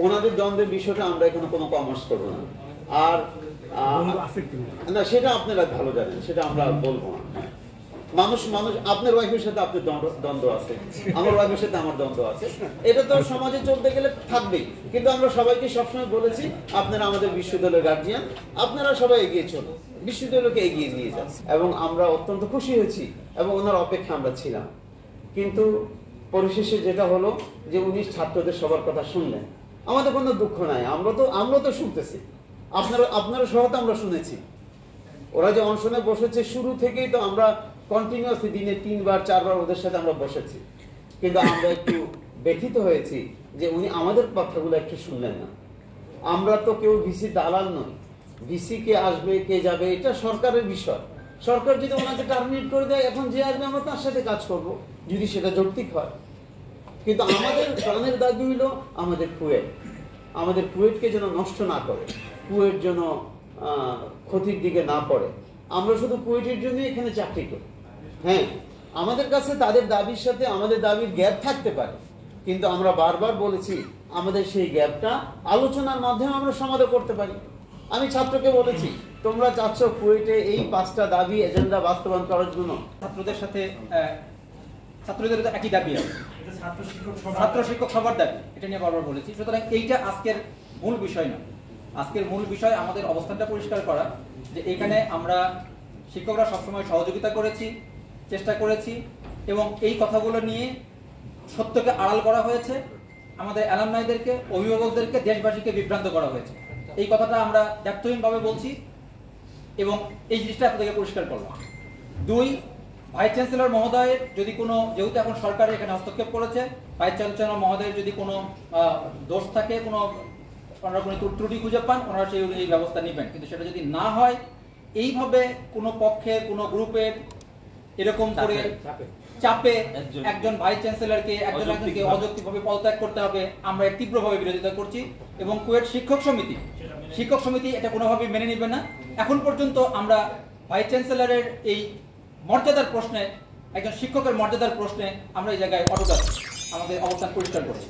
ওনাদের দ্বন্দ্বের বিষয়টা আমরা এখানে কোনো কমার্স করবো না। আর না, সেটা আপনারা ভালো জানেন, সেটা আমরা বলবো না। মানুষ আপনার ওয়াইফের সাথে আপনার দ্বন্দ্ব আছে, আমার ওয়াইফের সাথে আমার দ্বন্দ্ব আছে, এটা তো সমাজে চলতে গেলে থাকবেই। কিন্তু আমরা সবাইকে সবসময় বলেছি, আপনারা আমাদের বিশ্ববিদ্যালয়ের গার্জিয়ান, আপনারা সবাই এগিয়ে চলুন, বিশ্ববিদ্যালয়কে এগিয়ে নিয়ে যান। এবং আমরা অত্যন্ত খুশি হয়েছি এবং ওনার অপেক্ষা আমরা ছিলাম। কিন্তু পরিশেষে যেটা হলো যে উনি ছাত্রদের সবার কথা শুনলেন, আমাদের কোনো দুঃখ নাই, আমরা তো শুনতেছি, আপনারা সহ তো আমরা শুনেছি। ওরা যে অনশনে বসেছে শুরু থেকেই তো আমরা কন্টিনিউয়াসলি দিনে 3বার 4বার ওদের সাথে আমরা বসেছি। কিন্তু আমরা একটু ব্যথিত হয়েছি যে উনি আমাদের কথাগুলো একটু শুনলেন না। আমরা তো কেউ ভিসি দালাল নই, ভিসি কে আসবে কে যাবে এটা সরকারের বিষয়। সরকার যদি ওনাকে টার্মিনেট করে দেয়, এখন যে আসবে আমরা তার সাথে কাজ করব, যদি সেটা যৌক্তিক হয়। কিন্তু আমাদের প্রাণের দাবি হলো আমাদের কুয়েটকে যেন নষ্ট না করে, কুয়েট যেন ক্ষতির দিকে না পড়ে। আমরা শুধু কুয়েটের জন্য এখানে চাকরি করি। হ্যাঁ, আমাদের কাছে তাদের দাবির সাথে আমাদের দাবির গ্যাপ থাকতে পারে, কিন্তু আমরা বারবার বলেছি আমাদের সেই গ্যাপটা আলোচনার মাধ্যমে আমরা সমাধান করতে পারি। আমি ছাত্রকে বলেছি, তোমরা চাচ্ছ কুয়েটে এই 5টা দাবি এজেন্ডা বাস্তবায়ন করার জন্য, ছাত্রদের তো একই দাবি আছে, ছাত্র শিক্ষক সবার দাবি, এটা নিয়ে বারবার বলেছি। সুতরাং এইটা আজকের মূল বিষয় না। আজকের মূল বিষয় আমাদের অবস্থানটা পরিষ্কার করা, যে এখানে আমরা শিক্ষকরা সবসময় সহযোগিতা করেছি, চেষ্টা করেছি, এবং এই কথাগুলো নিয়ে সত্যকে আড়াল করা হয়েছে, আমাদের অ্যালামনাইদেরকে, অভিভাবকদেরকে, দেশবাসীকে বিভ্রান্ত করা হয়েছে। এই কথাটা আমরা দায়িত্বহীনভাবে বলছি এবং এই জিনিসটা আপনাদেরকে পরিষ্কার করলাম। 2, ভাইস চ্যান্সেলর মহোদয়ের যদি কোনো, যেহেতু এখন সরকার এখানে হস্তক্ষেপ করেছে, ভাইস চ্যান্সেলর মহোদয়ের যদি কোনো দোষ থাকে, ওনারা কোনো ত্রুটি খুঁজে পান, ওনারা সেই এই ব্যবস্থা নেবেন। কিন্তু সেটা যদি না হয়, এইভাবে কোনো পক্ষের কোনো গ্রুপের এরকম করে চাপে একজন ভাইস চ্যান্সেলরকে একজনকে অযৌক্তিকভাবে পদত্যাগ করতে হবে, আমরা তীব্রভাবে বিরোধিতা করছি। এবং কুয়েট শিক্ষক সমিতি এটা কোনোভাবেই মেনে নেবে না। এখন পর্যন্ত আমরা ভাইস চ্যান্সেলরের এই মর্যাদার প্রশ্নে, একজন শিক্ষকের মর্যাদার প্রশ্নে আমরা এই জায়গায় অটুট আছি, আমাদের অবস্থান পরিষ্কার করছি।